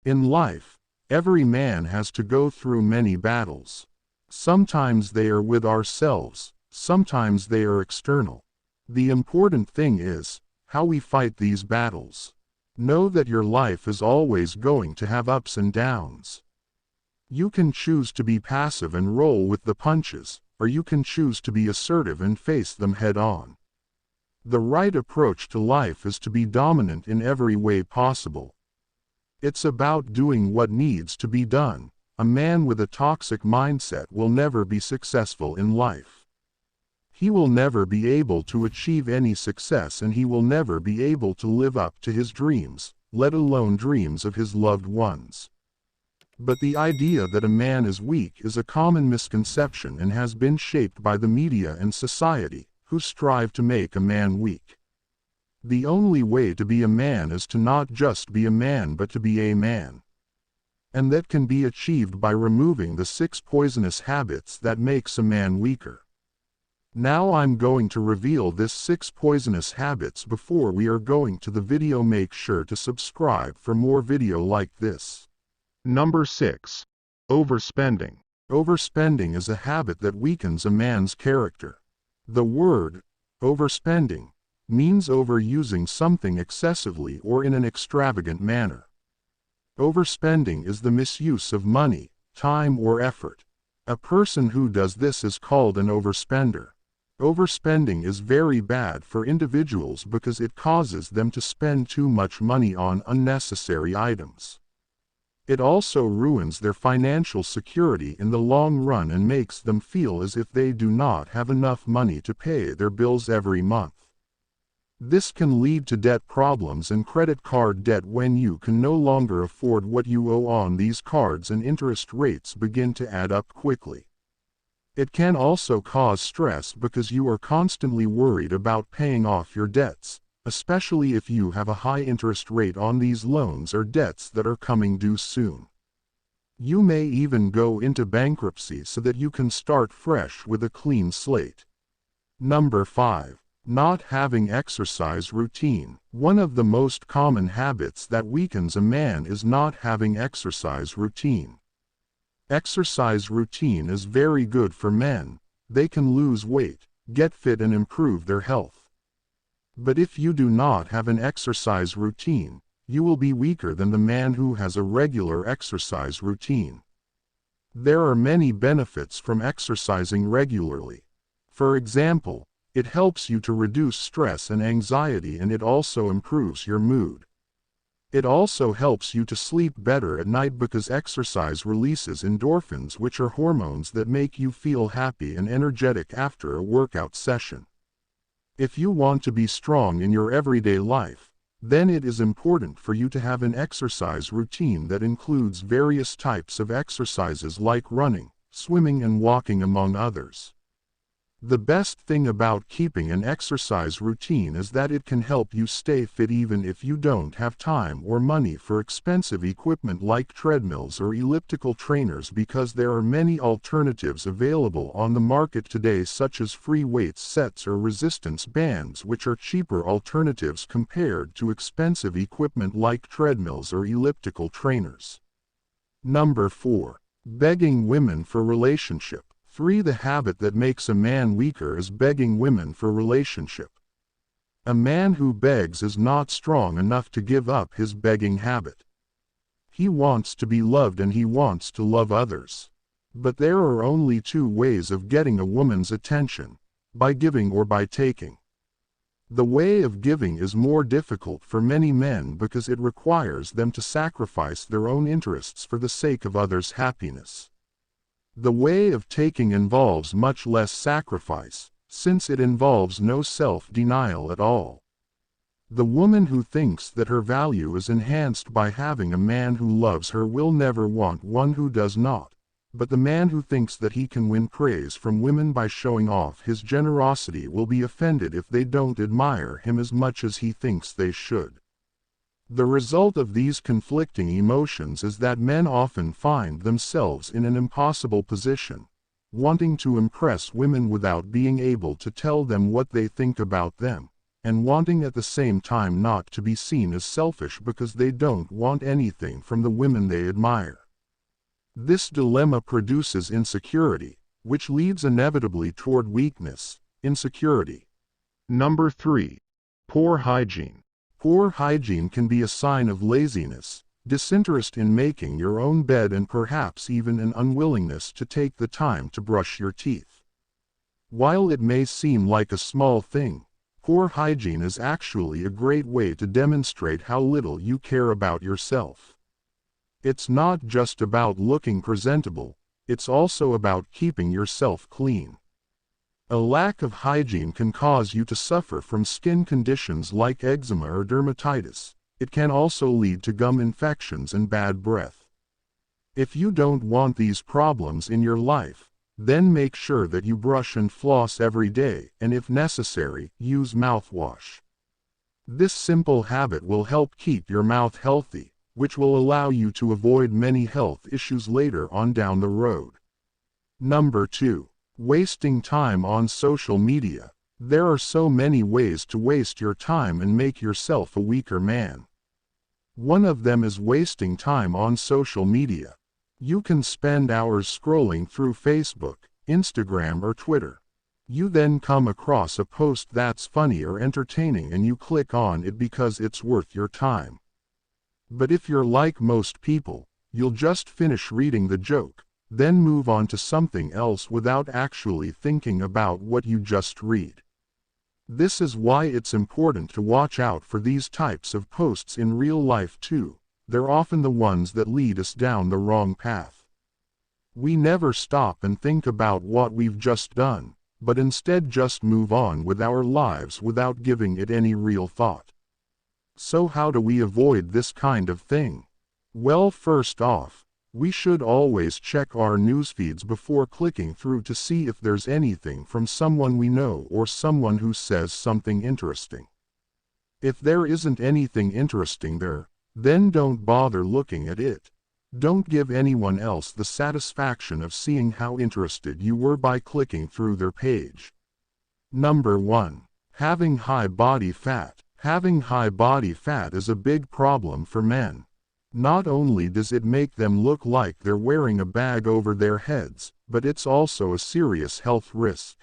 In life, every man has to go through many battles. Sometimes they are with ourselves, sometimes they are external. The important thing is how we fight these battles. Know that your life is always going to have ups and downs. You can choose to be passive and roll with the punches, or you can choose to be assertive and face them head on. The right approach to life is to be dominant in every way possible. It's about doing what needs to be done. A man with a toxic mindset will never be successful in life. He will never be able to achieve any success, and he will never be able to live up to his dreams, let alone dreams of his loved ones. But the idea that a man is weak is a common misconception and has been shaped by the media and society, who strive to make a man weak. The only way to be a man is to not just be a man but to be a man. And that can be achieved by removing the 6 poisonous habits that makes a man weaker. Now I'm going to reveal this 6 poisonous habits before we are going to the video. Make sure to subscribe for more video like this. Number 6. Overspending. Overspending is a habit that weakens a man's character. The word overspending means overusing something excessively or in an extravagant manner. Overspending is the misuse of money, time or effort. A person who does this is called an overspender. Overspending is very bad for individuals because it causes them to spend too much money on unnecessary items. It also ruins their financial security in the long run and makes them feel as if they do not have enough money to pay their bills every month. This can lead to debt problems and credit card debt when you can no longer afford what you owe on these cards and interest rates begin to add up quickly. It can also cause stress because you are constantly worried about paying off your debts, especially if you have a high interest rate on these loans or debts that are coming due soon. You may even go into bankruptcy so that you can start fresh with a clean slate. Number 5. Not having exercise routine. One of the most common habits that weakens a man is not having exercise routine. Exercise routine is very good for men. They can lose weight, get fit and improve their health. But if you do not have an exercise routine, you will be weaker than the man who has a regular exercise routine. There are many benefits from exercising regularly. For example, it helps you to reduce stress and anxiety, and it also improves your mood. It also helps you to sleep better at night because exercise releases endorphins, which are hormones that make you feel happy and energetic after a workout session. If you want to be strong in your everyday life, then it is important for you to have an exercise routine that includes various types of exercises like running, swimming and walking among others. The best thing about keeping an exercise routine is that it can help you stay fit even if you don't have time or money for expensive equipment like treadmills or elliptical trainers, because there are many alternatives available on the market today, such as free weights sets or resistance bands, which are cheaper alternatives compared to expensive equipment like treadmills or elliptical trainers. Number 4. Begging women for relationship. 3. The habit that makes a man weaker is begging women for relationship. A man who begs is not strong enough to give up his begging habit. He wants to be loved and he wants to love others. But there are only 2 ways of getting a woman's attention: by giving or by taking. The way of giving is more difficult for many men because it requires them to sacrifice their own interests for the sake of others' happiness. The way of taking involves much less sacrifice, since it involves no self-denial at all. The woman who thinks that her value is enhanced by having a man who loves her will never want one who does not, but the man who thinks that he can win praise from women by showing off his generosity will be offended if they don't admire him as much as he thinks they should. The result of these conflicting emotions is that men often find themselves in an impossible position, wanting to impress women without being able to tell them what they think about them, and wanting at the same time not to be seen as selfish because they don't want anything from the women they admire. This dilemma produces insecurity, which leads inevitably toward weakness, insecurity. Number 3. Poor hygiene. Poor hygiene can be a sign of laziness, disinterest in making your own bed, and perhaps even an unwillingness to take the time to brush your teeth. While it may seem like a small thing, poor hygiene is actually a great way to demonstrate how little you care about yourself. It's not just about looking presentable, it's also about keeping yourself clean. A lack of hygiene can cause you to suffer from skin conditions like eczema or dermatitis. It can also lead to gum infections and bad breath. If you don't want these problems in your life, then make sure that you brush and floss every day, and if necessary, use mouthwash. This simple habit will help keep your mouth healthy, which will allow you to avoid many health issues later on down the road. Number 2. Wasting time on social media. There are so many ways to waste your time and make yourself a weaker man. One of them is wasting time on social media. You can spend hours scrolling through Facebook, Instagram, or Twitter. You then come across a post that's funny or entertaining and you click on it because it's worth your time. But if you're like most people, you'll just finish reading the joke, then move on to something else without actually thinking about what you just read. This is why it's important to watch out for these types of posts in real life too. They're often the ones that lead us down the wrong path. We never stop and think about what we've just done, but instead just move on with our lives without giving it any real thought. So how do we avoid this kind of thing? Well, first off, we should always check our news feeds before clicking through to see if there's anything from someone we know or someone who says something interesting. If there isn't anything interesting there, then don't bother looking at it. Don't give anyone else the satisfaction of seeing how interested you were by clicking through their page. Number 1. Having high body fat. Having high body fat is a big problem for men. Not only does it make them look like they're wearing a bag over their heads, but it's also a serious health risk.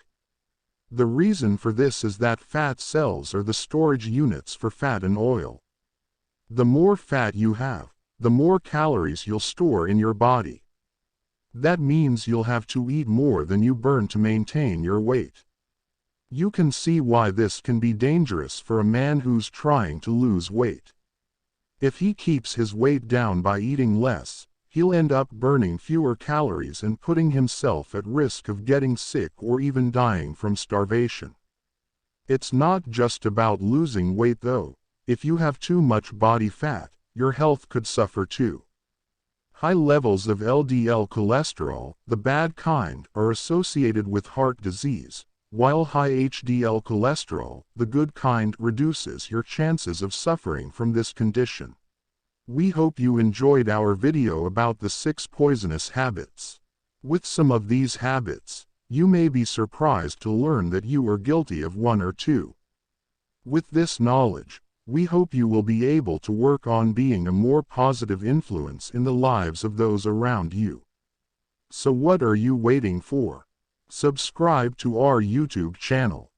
The reason for this is that fat cells are the storage units for fat and oil. The more fat you have, the more calories you'll store in your body. That means you'll have to eat more than you burn to maintain your weight. You can see why this can be dangerous for a man who's trying to lose weight. If he keeps his weight down by eating less, he'll end up burning fewer calories and putting himself at risk of getting sick or even dying from starvation. It's not just about losing weight though. If you have too much body fat, your health could suffer too. High levels of LDL cholesterol, the bad kind, are associated with heart disease, while high HDL cholesterol, the good kind, reduces your chances of suffering from this condition. We hope you enjoyed our video about the 6 poisonous habits. With some of these habits, you may be surprised to learn that you are guilty of 1 or 2. With this knowledge, we hope you will be able to work on being a more positive influence in the lives of those around you. So what are you waiting for? Subscribe to our YouTube channel.